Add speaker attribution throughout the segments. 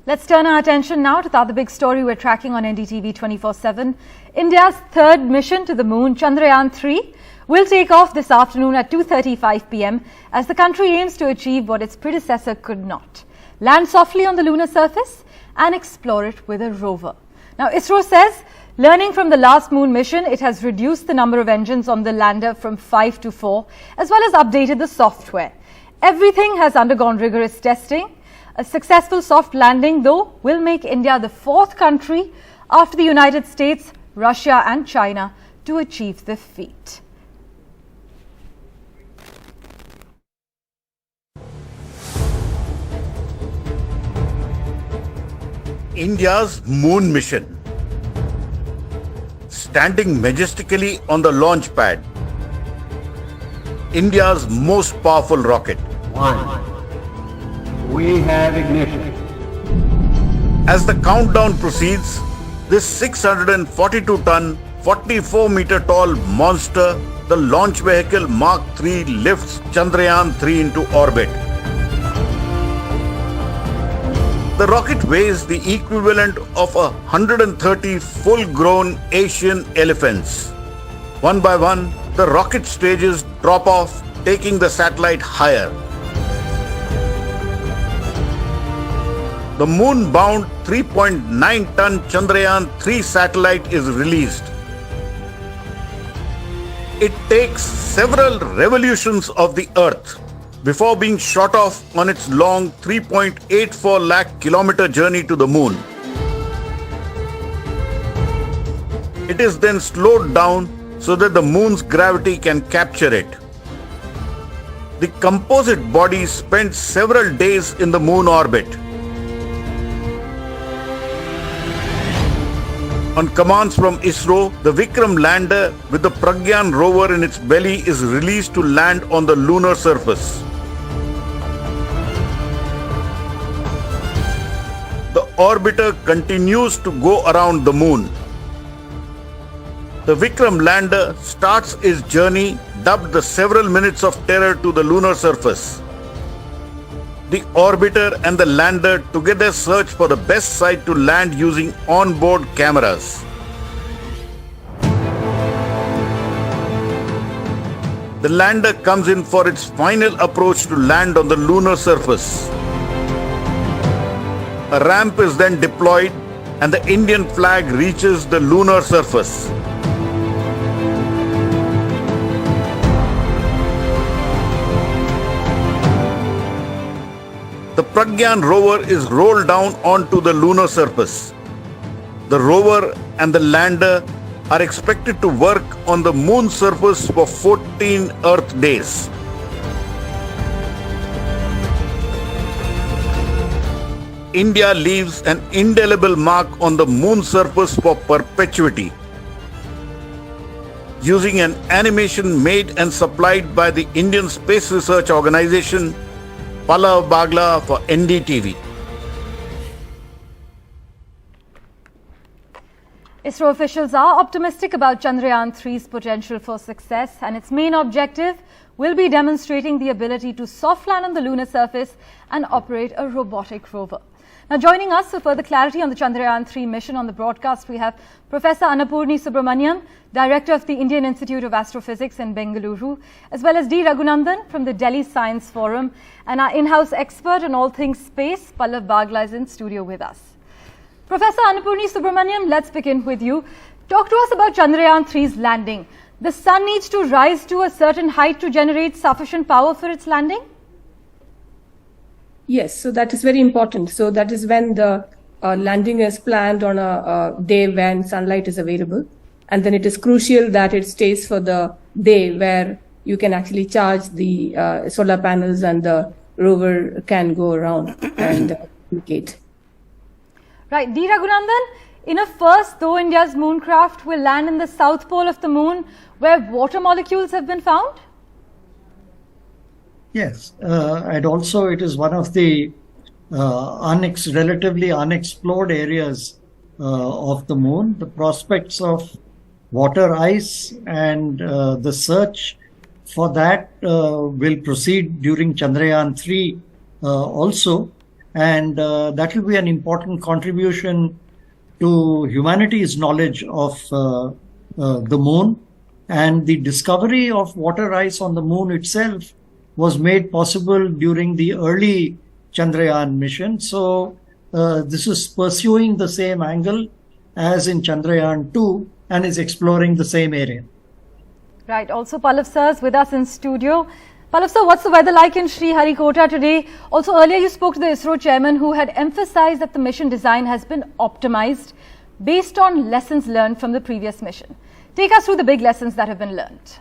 Speaker 1: Let's turn our attention now to the other big story we're tracking on NDTV 24/7. India's third mission to the moon, Chandrayaan-3, will take off this afternoon at 2:35 p.m. as the country aims to achieve what its predecessor could not: land softly on the lunar surface and explore it with a rover. Now, ISRO says, learning from the last moon mission, it has reduced the number of engines on the lander from 5 to 4, as well as updated the software. Everything has undergone rigorous testing. A successful soft landing, though, will make India the fourth country after the United States, Russia and China to achieve the feat.
Speaker 2: India's moon mission. Standing majestically on the launch pad, India's most powerful rocket.
Speaker 3: 1. We have ignition.
Speaker 2: As the countdown proceeds, this 642-ton, 44-meter-tall monster, the launch vehicle Mark III, lifts Chandrayaan-3 into orbit. The rocket weighs the equivalent of 130 full-grown Asian elephants. One by one, the rocket stages drop off, taking the satellite higher. The moon-bound 3.9-ton Chandrayaan-3 satellite is released. It takes several revolutions of the Earth before being shot off on its long 3.84 lakh kilometer journey to the moon. It is then slowed down so that the moon's gravity can capture it. The composite body spent several days in the moon orbit. On commands from ISRO, the Vikram lander with the Pragyan rover in its belly is released to land on the lunar surface. The orbiter continues to go around the moon. The Vikram lander starts its journey, dubbed the several minutes of terror, to the lunar surface. The orbiter and the lander together search for the best site to land using on-board cameras. The lander comes in for its final approach to land on the lunar surface. A ramp is then deployed and the Indian flag reaches the lunar surface. The Pragyan rover is rolled down onto the lunar surface. The rover and the lander are expected to work on the moon surface for 14 Earth days. India leaves an indelible mark on the moon surface for perpetuity. Using an animation made and supplied by the Indian Space Research Organization, Pallava Bagla for NDTV.
Speaker 1: ISRO officials are optimistic about Chandrayaan-3's potential for success, and its main objective will be demonstrating the ability to soft land on the lunar surface and operate a robotic rover. Now, joining us for further clarity on the Chandrayaan-3 mission on the broadcast, we have Professor Annapurni Subramaniam, Director of the Indian Institute of Astrophysics in Bengaluru, as well as D. Raghunandan from the Delhi Science Forum, and our in-house expert on all things space, Pallava Bagla, is in studio with us. Professor Annapurni Subramaniam, let's begin with you. Talk to us about Chandrayaan-3's landing. The sun needs to rise to a certain height to generate sufficient power for its landing?
Speaker 4: Yes, so that is very important. So that is when the landing is planned on a day when sunlight is available. And then it is crucial that it stays for the day where you can actually charge the solar panels and the rover can go around and communicate.
Speaker 1: Right. D. Raghunandan, in a first, though, India's mooncraft will land in the south pole of the moon where water molecules have been found?
Speaker 5: Yes, and also it is one of the relatively unexplored areas of the moon. The prospects of water ice and the search for that will proceed during Chandrayaan-3 also. and that will be an important contribution to humanity's knowledge of the moon. And the discovery of water ice on the moon itself was made possible during the early Chandrayaan mission. So this is pursuing the same angle as in Chandrayaan-2 and is exploring the same area.
Speaker 1: Right. Also, Pallav sir is with us in studio. Pallav sir, what's the weather like in Sriharikota today? Also, earlier you spoke to the ISRO chairman who had emphasized that the mission design has been optimized based on lessons learned from the previous mission. Take us through the big lessons that have been learned.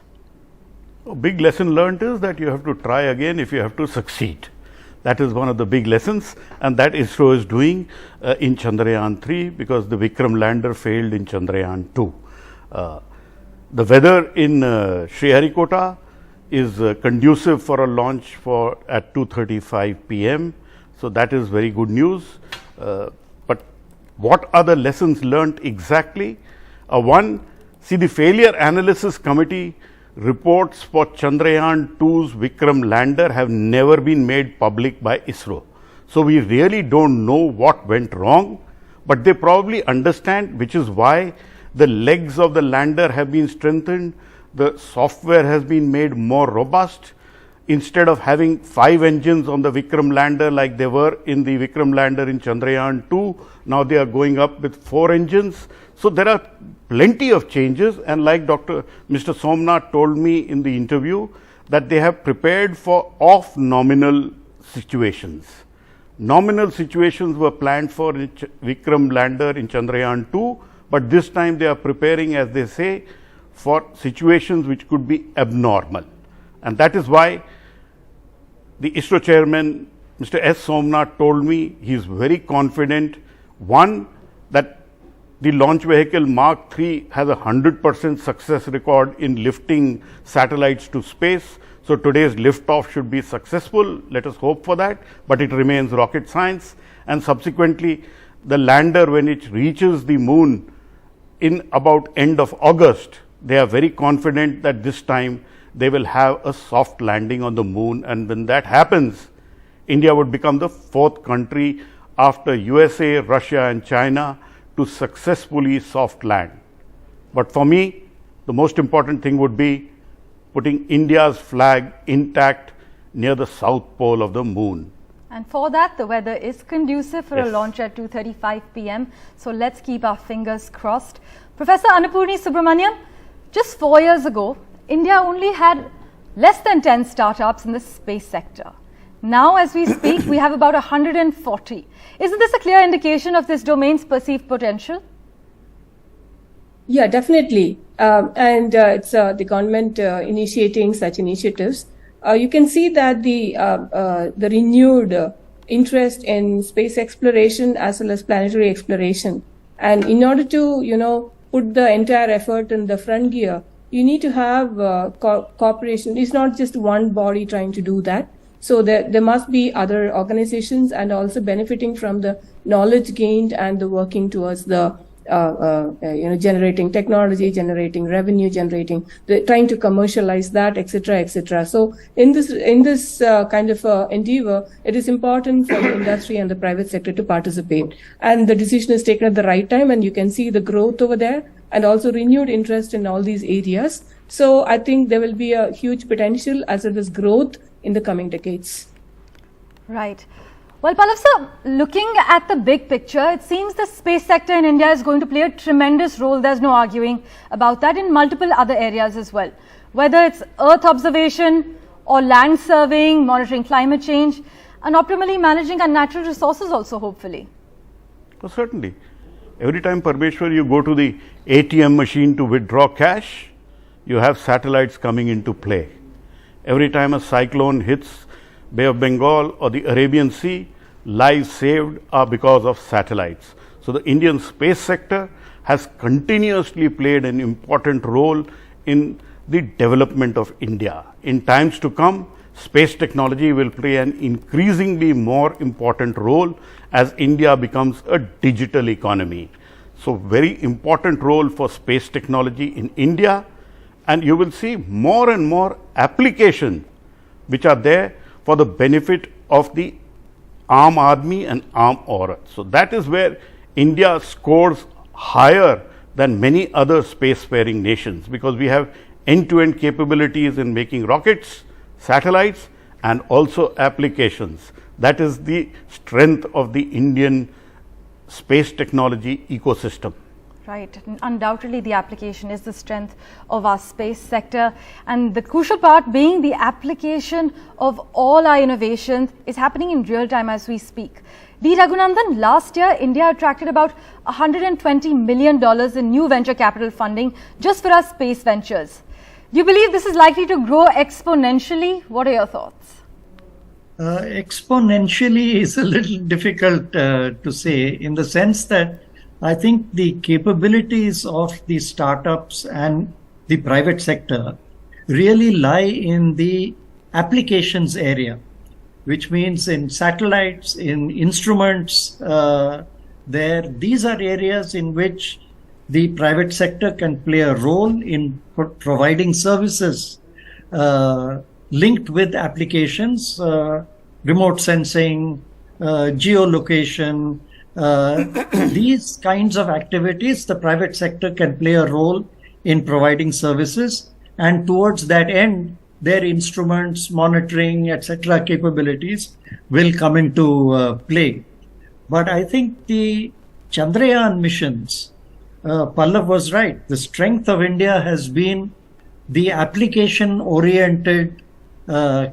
Speaker 2: A big lesson learned is that you have to try again if you have to succeed. That is one of the big lessons, and that ISRO is doing in Chandrayaan-3, because the Vikram lander failed in Chandrayaan-2. The weather in Sriharikota is conducive for a launch at 2:35 p.m. So that is very good news. But what are the lessons learned exactly? One, see, the failure analysis committee reports for Chandrayaan-2's Vikram lander have never been made public by ISRO. So we really don't know what went wrong, but they probably understand, which is why the legs of the lander have been strengthened, the software has been made more robust. Instead of having 5 engines on the Vikram lander like they were in the Vikram lander in Chandrayaan-2, now they are going up with 4 engines. So there are plenty of changes, and like Mr. Somnath told me in the interview, that they have prepared for off-nominal situations. Nominal situations were planned for Vikram lander in Chandrayaan-2, but this time they are preparing, as they say, for situations which could be abnormal. And that is why the ISRO chairman, Mr. S. Somnath, told me he is very confident, one, that the launch vehicle Mark 3 has a 100% success record in lifting satellites to space. So today's liftoff should be successful. Let us hope for that, but it remains rocket science. And subsequently, the lander, when it reaches the moon in about end of August, they are very confident that this time they will have a soft landing on the moon. And when that happens, India would become the 4th country after USA, Russia and China to successfully soft land. But for me, the most important thing would be putting India's flag intact near the south pole of the moon.
Speaker 1: And for that, the weather is conducive for
Speaker 2: Yes.
Speaker 1: a launch at 2:35 p.m. So let's keep our fingers crossed. Professor Annapurni Subramaniam, just 4 years ago, India only had less than 10 startups in the space sector. Now, as we speak, we have about 140. Isn't this a clear indication of this domain's perceived potential?
Speaker 4: Yeah, definitely. It's the government initiating such initiatives. You can see that the renewed interest in space exploration as well as planetary exploration. And in order to, put the entire effort in the front gear, you need to have cooperation. It's not just one body trying to do that. So there must be other organizations and also benefiting from the knowledge gained and the working towards the generating technology, generating revenue, trying to commercialize that, etc., etc. So in this kind of endeavor, it is important for the industry and the private sector to participate. And the decision is taken at the right time, and you can see the growth over there, and also renewed interest in all these areas. So I think there will be a huge potential as well as growth in the coming decades.
Speaker 1: Right. Well, Pallav sir, looking at the big picture, it seems the space sector in India is going to play a tremendous role. There's no arguing about that, in multiple other areas as well. Whether it's Earth observation or land surveying, monitoring climate change, and optimally managing our natural resources also, hopefully.
Speaker 2: Oh, certainly. Every time, Parmeshwar, you go to the ATM machine to withdraw cash, you have satellites coming into play. Every time a cyclone hits Bay of Bengal or the Arabian Sea, lives saved are because of satellites. So the Indian space sector has continuously played an important role in the development of India. In times to come, space technology will play an increasingly more important role as India becomes a digital economy. So very important role for space technology in India, and you will see more and more application which are there for the benefit of the Aam Aadmi and Aam Aurat. So that is where India scores higher than many other spacefaring nations, because we have end-to-end capabilities in making rockets, satellites, and also applications. That is the strength of the Indian space technology ecosystem.
Speaker 1: Right. Undoubtedly, the application is the strength of our space sector, and the crucial part being the application of all our innovations is happening in real time as we speak. D. Raghunandan, last year, India attracted about $120 million in new venture capital funding just for our space ventures. Do you believe this is likely to grow exponentially? What are your thoughts?
Speaker 5: Exponentially is a little difficult to say, in the sense that I think the capabilities of the startups and the private sector really lie in the applications area, which means in satellites, in instruments. These are areas in which the private sector can play a role in providing services linked with applications, remote sensing, geolocation. These kinds of activities, the private sector can play a role in providing services, and towards that end, their instruments, monitoring, etc. capabilities will come into play. But I think the Chandrayaan missions, Pallav was right. The strength of India has been the application-oriented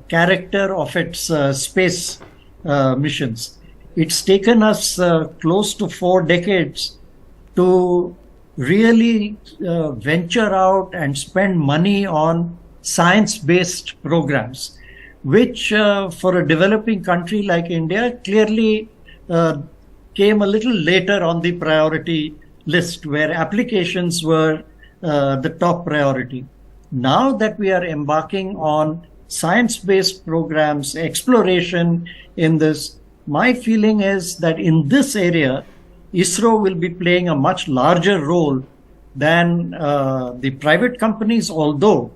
Speaker 5: character of its space missions. It's taken us close to 4 decades to really venture out and spend money on science-based programs, which for a developing country like India clearly came a little later on the priority list, where applications were the top priority. Now that we are embarking on science-based programs, exploration in this, my feeling is that in this area, ISRO will be playing a much larger role than the private companies, although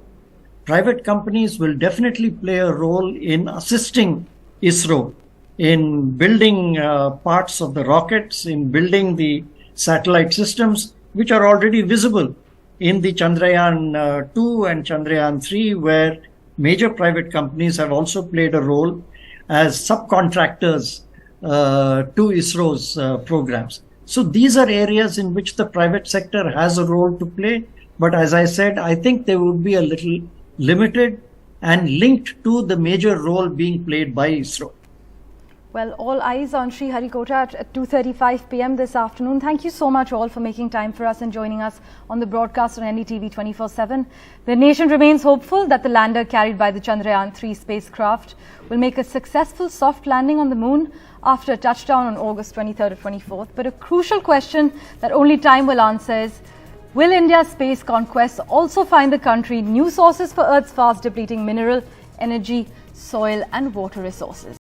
Speaker 5: private companies will definitely play a role in assisting ISRO in building parts of the rockets, in building the satellite systems, which are already visible in the Chandrayaan-2 and Chandrayaan-3, where major private companies have also played a role as subcontractors to ISRO's programs. So these are areas in which the private sector has a role to play. But as I said, I think they will be a little limited and linked to the major role being played by ISRO.
Speaker 1: Well, all eyes on Sriharikota at 2:35 p.m. this afternoon. Thank you so much all for making time for us and joining us on the broadcast on NDTV 24/7. The nation remains hopeful that the lander carried by the Chandrayaan-3 spacecraft will make a successful soft landing on the moon after a touchdown on August 23rd or 24th. But a crucial question that only time will answer is, will India's space conquest also find the country new sources for Earth's fast depleting mineral, energy, soil and water resources?